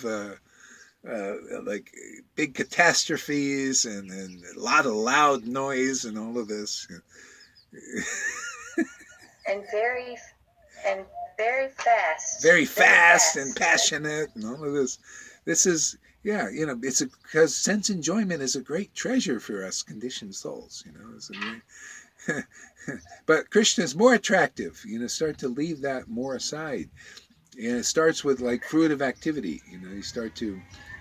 of like big catastrophes and a lot of loud noise and all of this. and very fast. Very fast and passionate and all of this. This is, yeah, it's because sense enjoyment is a great treasure for us conditioned souls. It's a great, but Krishna is more attractive. Start to leave that more aside. And it starts with like fruitive activity. You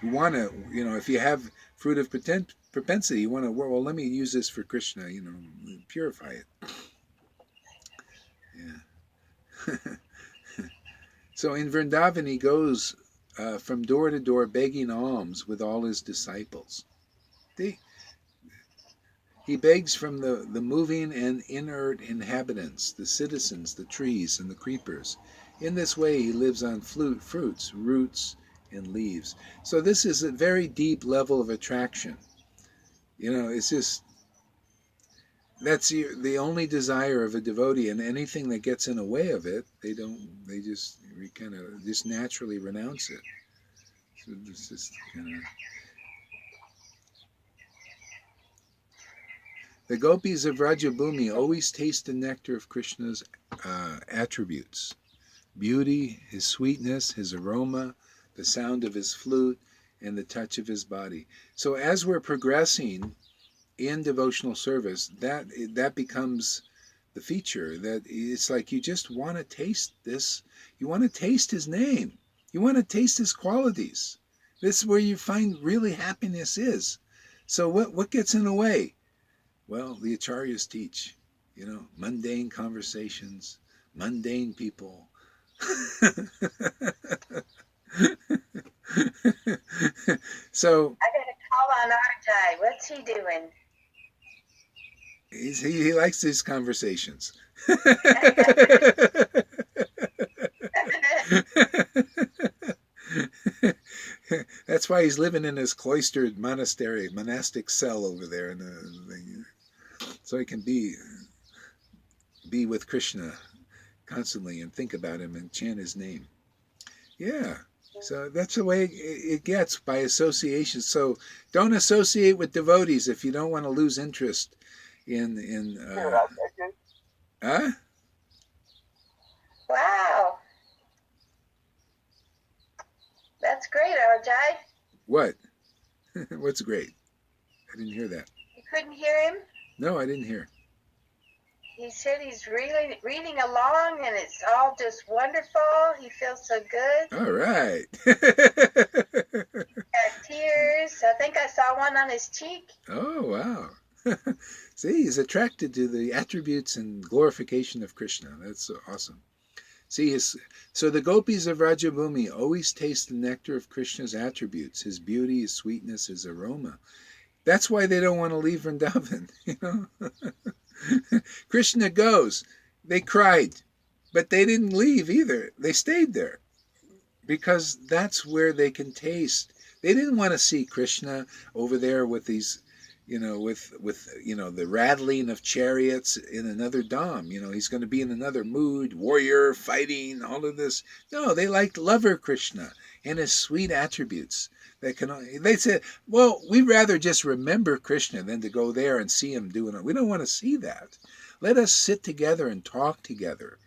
want to, if you have fruitive propensity, you want to, well, let me use this for Krishna, purify it. Yeah. So in Vrindavan, he goes from door to door begging alms with all his disciples. He begs from the moving and inert inhabitants, the citizens, the trees, and the creepers. In this way, he lives on fruits, roots, and leaves. So this is a very deep level of attraction. It's just, that's the only desire of a devotee, and anything that gets in the way of it, they just kind of just naturally renounce it. So it's just kind of... The gopis of Rajabhumi always taste the nectar of Krishna's attributes. Beauty, his sweetness, his aroma, the sound of his flute, and the touch of his body. So as we're progressing in devotional service, that becomes the feature, that it's like you just want to taste this. You want to taste his name. You want to taste his qualities. This is where you find really happiness is. So what gets in the way? Well, the acharyas teach, mundane conversations, mundane people. So I got to call on Arjai. What's he doing? He likes these conversations. That's why he's living in his cloistered monastic cell over there, so he can be with Krishna constantly and think about him and chant his name. Yeah. So that's the way it gets, by association. So don't associate with devotees if you don't want to lose interest in huh? Wow. That's great, Arjai. What? What's great? I didn't hear that. You couldn't hear him? No, I didn't hear. He said he's really reading along and it's all just wonderful. He feels so good. All right. Got tears. I think I saw one on his cheek. Oh, wow. See, he's attracted to the attributes and glorification of Krishna. That's so awesome. See, so the gopis of Rajabhumi always taste the nectar of Krishna's attributes, his beauty, his sweetness, his aroma. That's why they don't want to leave Vrindavan, Krishna goes. They cried, but they didn't leave either. They stayed there because that's where they can taste. They didn't want to see Krishna over there with these, with the rattling of chariots in another dham. He's going to be in another mood, warrior, fighting, all of this. No, they liked lover Krishna and his sweet attributes. They said, well, we'd rather just remember Krishna than to go there and see him doing it. We don't want to see that. Let us sit together and talk together,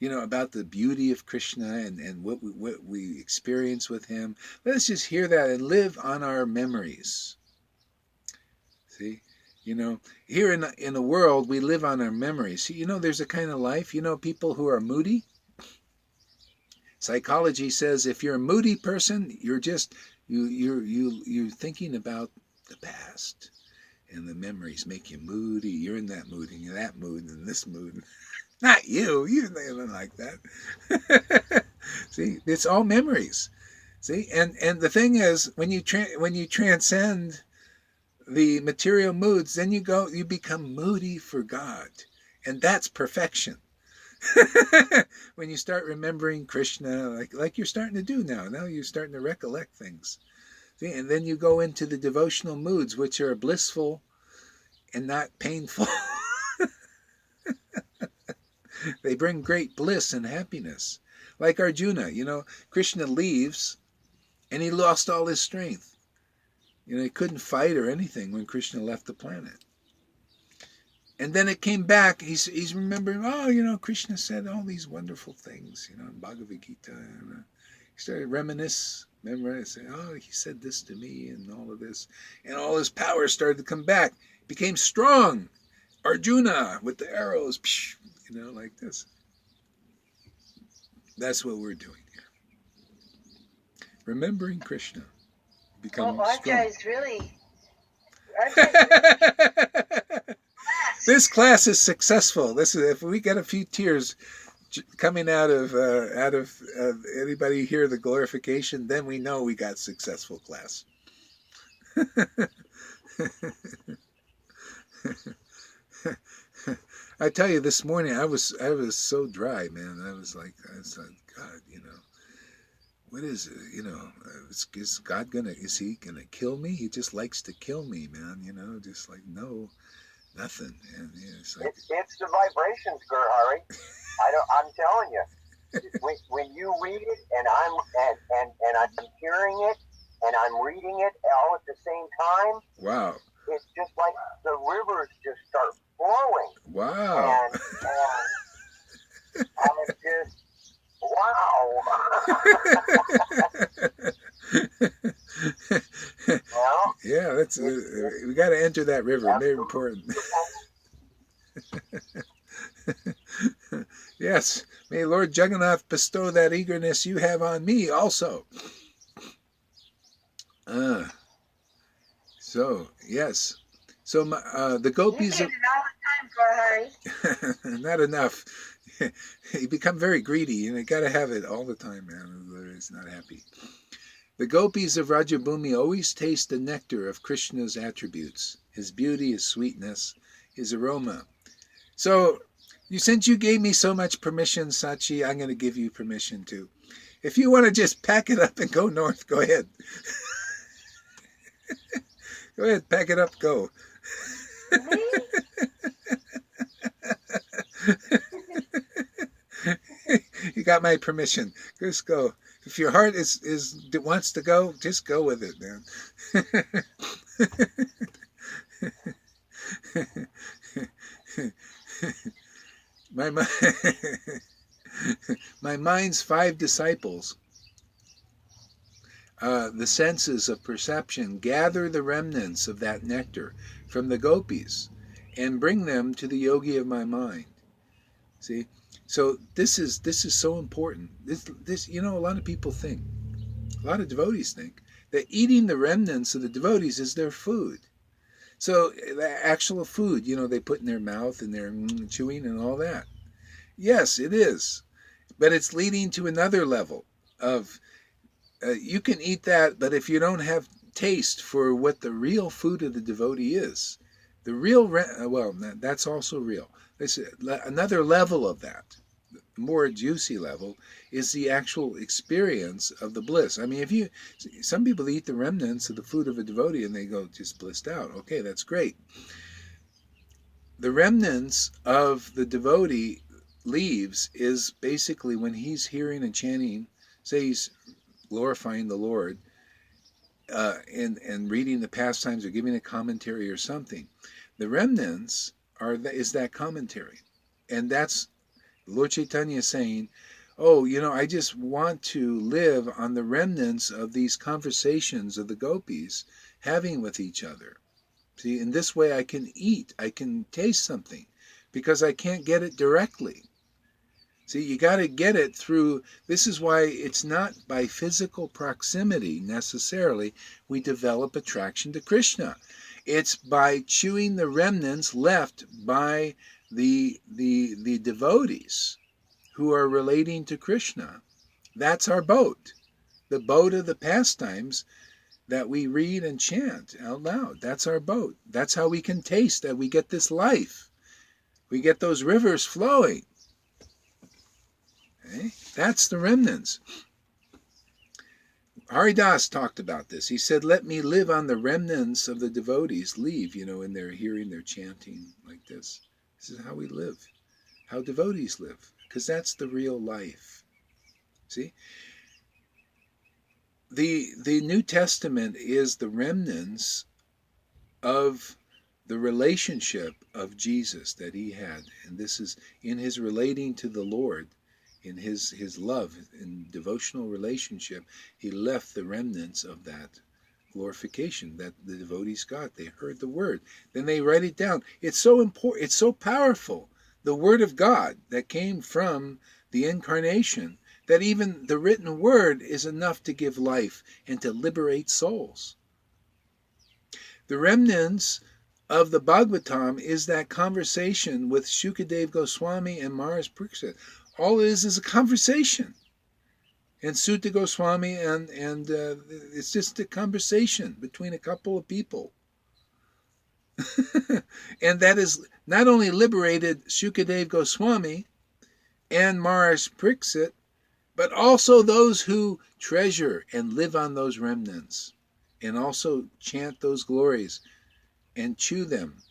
about the beauty of Krishna and what we experience with him. Let us just hear that and live on our memories. See, here in the world, we live on our memories. See, there's a kind of life, people who are moody. Psychology says if you're a moody person, you're just... You're thinking about the past, and the memories make you moody. You're in that mood, and you're that mood, and this mood. Not you. You're not like that. See, it's all memories. See, and the thing is, when you transcend the material moods, then you become moody for God, and that's perfection. When you start remembering Krishna, like you're starting to do now you're starting to recollect things. See? And then you go into the devotional moods, which are blissful and not painful. They bring great bliss and happiness. Like Arjuna, Krishna leaves And he lost all his strength. He couldn't fight or anything when Krishna left the planet. And then it came back. He's remembering, Krishna said all these wonderful things, in Bhagavad Gita. And he started memorizing, he said this to me and all of this. And all his power started to come back. Became strong. Arjuna with the arrows, like this. That's what we're doing here. Remembering Krishna. Becoming strong. Arjuna is really This class is successful. If we get a few tears coming out of anybody here, the glorification, then we know we got successful class. I tell you, this morning I was so dry, man. I was like, God, what is it? Is God is he gonna kill me? He just likes to kill me, man. Just like no. Nothing, and it's like it's the vibrations, Gaurahari. I'm telling you, when you read it, and I'm hearing it, and I'm reading it all at the same time. Wow! It's just like the rivers just start flowing. Wow! And I'm just wow. Well, yeah, that's we got to enter that river. Very important. Yes, may Lord Jagannath bestow that eagerness you have on me also. So yes, so the gopis. You get it all the time, Gaurahari. Not enough. You become very greedy, and you got to have it all the time, man. Otherwise, not happy. The gopis of Rajabhumi always taste the nectar of Krishna's attributes, his beauty, his sweetness, his aroma. So, since you gave me so much permission, Sachi, I'm going to give you permission too. If you want to just pack it up and go north, go ahead. Go ahead, pack it up, go. You got my permission. Just go. If your heart wants to go, just go with it, man. My mind's 5 disciples, the senses of perception, gather the remnants of that nectar from the gopis and bring them to the yogi of my mind. See? So this is so important. This a lot of people think, a lot of devotees think, that eating the remnants of the devotees is their food. So the actual food, they put in their mouth and they're chewing and all that. Yes, it is. But it's leading to another level of, you can eat that, but if you don't have taste for what the real food of the devotee is, the real, that's also real. Another level of that, more juicy level, is the actual experience of the bliss. I mean, some people eat the remnants of the food of a devotee and they go just blissed out. Okay, that's great. The remnants of the devotee leaves is basically when he's hearing and chanting, say he's glorifying the Lord, and reading the pastimes or giving a commentary or something. The remnants is that commentary. And that's Lord Caitanya saying, I just want to live on the remnants of these conversations of the gopis having with each other. See, in this way I can eat, I can taste something, because I can't get it directly. See, you got to get it through, this is why it's not by physical proximity necessarily we develop attraction to Krishna. It's by chewing the remnants left by the devotees who are relating to Krishna. That's our boat. The boat of the pastimes that we read and chant out loud. That's our boat. That's how we can taste that we get this life. We get those rivers flowing. Okay? That's the remnants. Haridas talked about this. He said, let me live on the remnants of the devotees. Leave, in their hearing, their chanting like this. This is how we live. How devotees live. Because that's the real life. See? the New Testament is the remnants of the relationship of Jesus that he had. And this is in his relating to the Lord, in his love and devotional relationship, he left the remnants of that glorification that the devotees got. They heard the word, then they write it down. It's so important, it's so powerful, the word of God that came from the incarnation, that even the written word is enough to give life and to liberate souls. The remnants of the Bhagavatam is that conversation with Shukadev Goswami and Maharaj Pariksit. All it is a conversation. And Sutta Goswami, and it's just a conversation between a couple of people. And that is not only liberated Shukadev Goswami and Maharaj Pariksit, but also those who treasure and live on those remnants, and also chant those glories and chew them,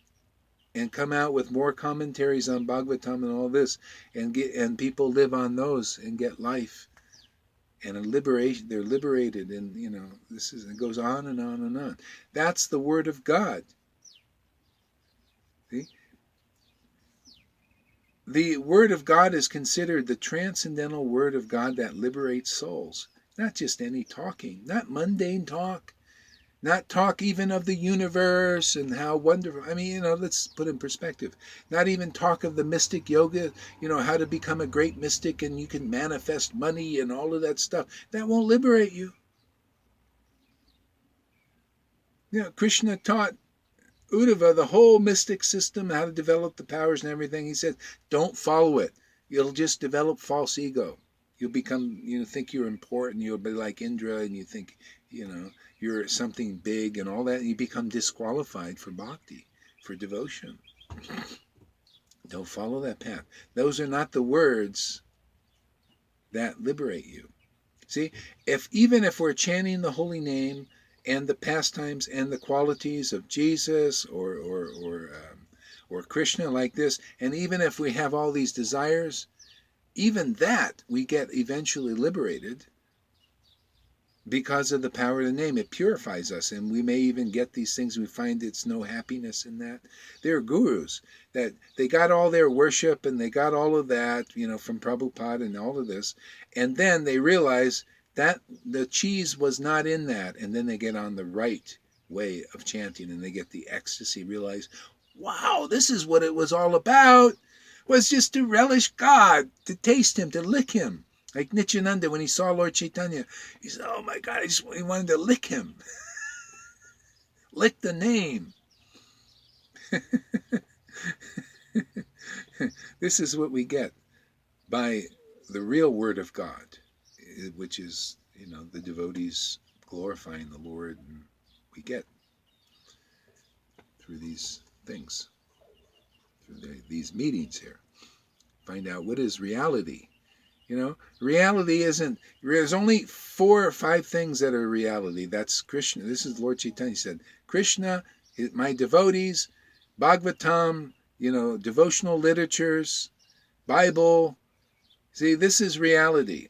and come out with more commentaries on Bhagavatam and all this, and people live on those and get life and a liberation. They're liberated, and it goes on and on and on. That's the word of God. See? The word of God is considered the transcendental word of God that liberates souls. Not just any talking, not mundane talk, not talk even of the universe and how wonderful. I mean, let's put in perspective. Not even talk of the mystic yoga, how to become a great mystic and you can manifest money and all of that stuff. That won't liberate you. Krishna taught Uddhava the whole mystic system, how to develop the powers and everything. He said, don't follow it. You'll just develop false ego. You'll become, think you're important. You'll be like Indra, and you think, you're something big and all that. And you become disqualified for bhakti, for devotion. Don't follow that path. Those are not the words that liberate you. See, even if we're chanting the holy name and the pastimes and the qualities of Jesus or Krishna like this, and even if we have all these desires, even that we get eventually liberated because of the power of the name. It purifies us, and we may even get these things. We find it's no happiness in that. There are gurus that they got all their worship and they got all of that, from Prabhupada and all of this, and then they realize that the cheese was not in that, and then they get on the right way of chanting and they get the ecstasy, realize, wow, this is what it was all about, was just to relish God, to taste him, to lick him. Like Nityananda, when he saw Lord Caitanya, he said, oh my God, he wanted to lick him. Lick the name. This is what we get by the real word of God, which is, the devotees glorifying the Lord, and we get through these things, through these meetings here. Find out what is reality. Reality isn't, there's only 4 or 5 things that are reality. That's Krishna. This is Lord Chaitanya said, Krishna, my devotees, Bhagavatam, devotional literatures, Bible. See, this is reality.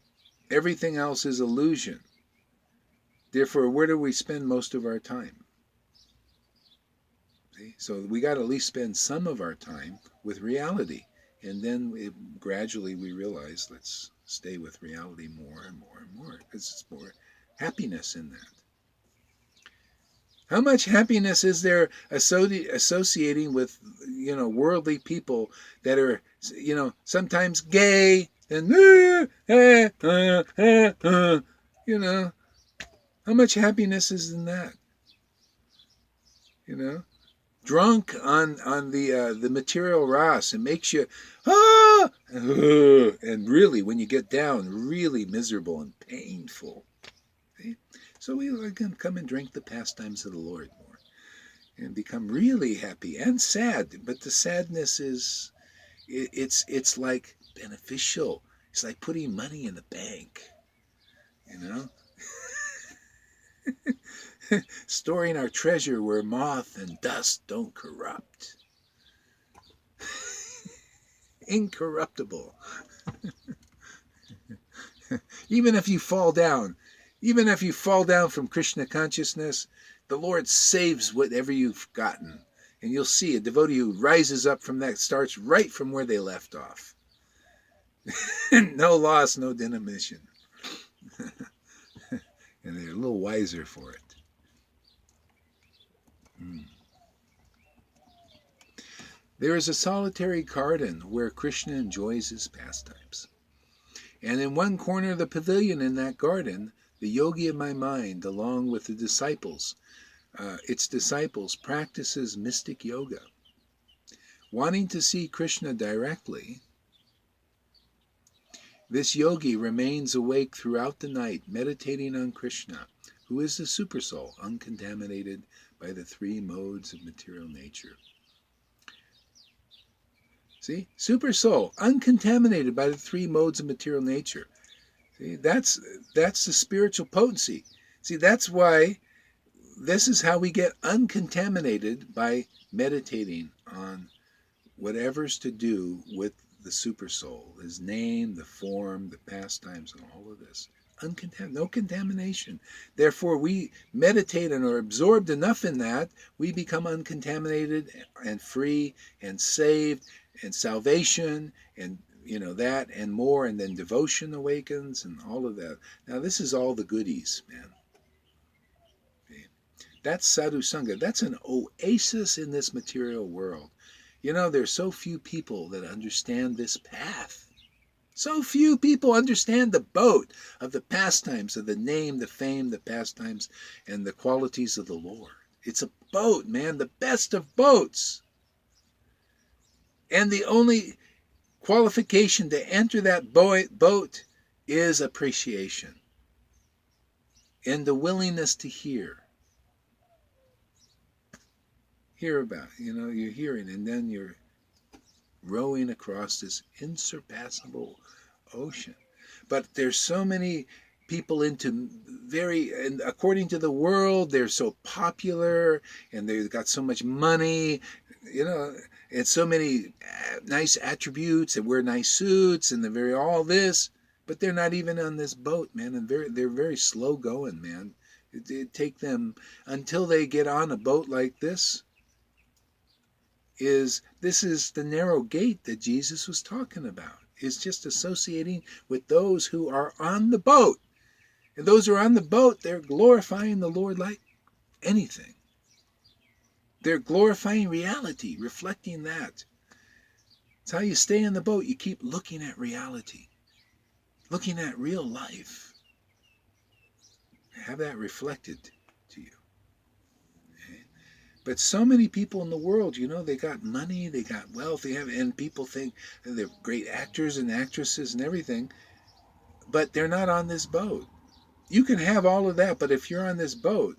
Everything else is illusion. Therefore, where do we spend most of our time? See? So we got to at least spend some of our time with reality. And then gradually we realize, let's stay with reality more and more and more, because it's more happiness in that. How much happiness is there associating with, worldly people that are, sometimes gay and, how much happiness is in that? Drunk on the material ras, it makes you and really, when you get down, really miserable and painful. Okay? So we can come and drink the pastimes of the Lord more and become really happy and sad. But the sadness is, it's like beneficial. It's like putting money in the bank, storing our treasure where moth and dust don't corrupt. Incorruptible. Even if you fall down, Even if you fall down from Krishna consciousness, the Lord saves whatever you've gotten. And you'll see a devotee who rises up from that starts right from where they left off. No loss, no diminution. And they're a little wiser for it. There is a solitary garden where Krishna enjoys his pastimes. And in one corner of the pavilion in that garden, the yogi of my mind, along with the disciples, its disciples, practices mystic yoga. Wanting to see Krishna directly, this yogi remains awake throughout the night, meditating on Krishna, who is the supersoul, uncontaminated by the three modes of material nature. See? Supersoul, uncontaminated by the three modes of material nature. See? That's the spiritual potency. See, that's why this is how we get uncontaminated, by meditating on whatever's to do with the supersoul, his name, the form, the pastimes, and all of this. No contamination. Therefore, we meditate and are absorbed enough in that, we become uncontaminated and free and saved, and salvation, and that and more, and then devotion awakens and all of that. Now, this is all the goodies, man. Okay. That's sadhu sangha. That's an oasis in this material world. There's so few people that understand this path. So few people understand the boat of the pastimes, of the name, the fame, the pastimes, and the qualities of the Lord. It's a boat, man, the best of boats. And the only qualification to enter that boat is appreciation and the willingness to hear. Hear about it. You're hearing, and then you're rowing across this insurpassable ocean. But there's so many people and according to the world, they're so popular, and they've got so much money, and so many nice attributes, and wear nice suits, and they're all this, but they're not even on this boat, man, and they're very slow going, man. It'd take them until they get on a boat like this. This is the narrow gate that Jesus was talking about, is just associating with those who are on the boat. And those who are on the boat, they're glorifying the Lord like anything. They're glorifying reality, reflecting that. It's how you stay in the boat. You keep looking at reality, looking at real life. Have that reflected to you. But so many people in the world, they got money, they got wealth, and people think they're great actors and actresses and everything, but they're not on this boat. You can have all of that, but if you're on this boat,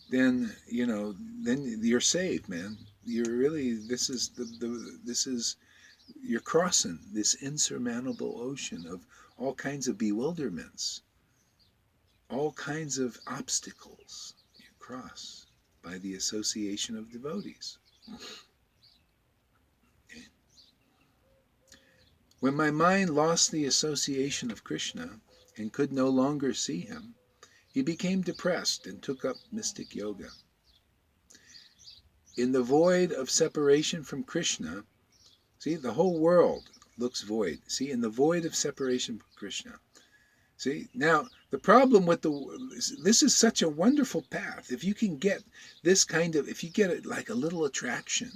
then you're saved, man. You're really, you're crossing this insurmountable ocean of all kinds of bewilderments, all kinds of obstacles you cross by the association of devotees. Okay. When my mind lost the association of Krishna and could no longer see him, he became depressed and took up mystic yoga. In the void of separation from Krishna, see, the whole world looks void. See, in the void of separation from Krishna. See, now, the problem with this is such a wonderful path. If you can get this if you get it like a little attraction,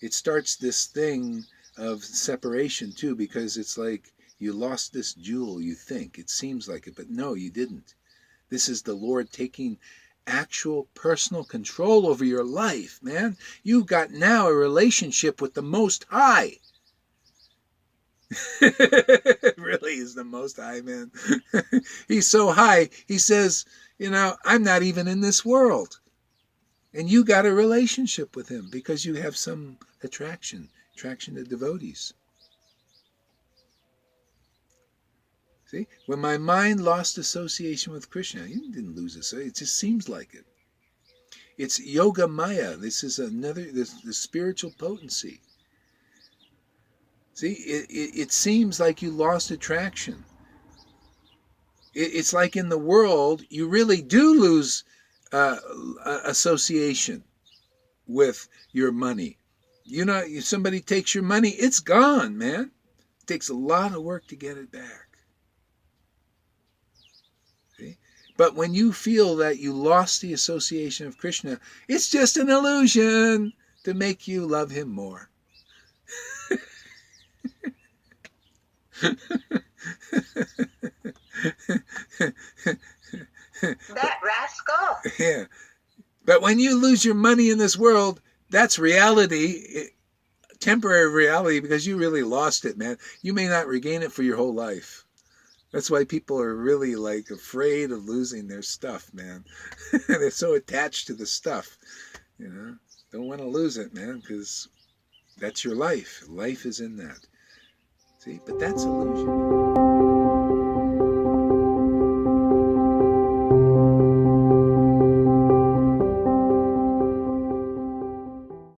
it starts this thing of separation too, because it's like you lost this jewel, you think. It seems like it, but no, you didn't. This is the Lord taking actual personal control over your life, man. You've got now a relationship with the Most High. Really is the Most High, man. He's so high, he says, I'm not even in this world. And you got a relationship with him because you have some attraction to devotees. See, when my mind lost association with Krishna, you didn't lose it just seems like it. It's yoga maya. This is the spiritual potency. See, it seems like you lost attraction. It's like in the world, you really do lose association with your money. You know, if somebody takes your money, it's gone, man. It takes a lot of work to get it back. See? But when you feel that you lost the association of Krishna, it's just an illusion to make you love him more. That rascal. Yeah. But when you lose your money in this world, that's reality, temporary reality, because you really lost it, man. You may not regain it for your whole life. That's why people are really like afraid of losing their stuff, man. They're so attached to the stuff, you know. Don't want to lose it, man, because that's your life. Life is in that. See, but that's illusion.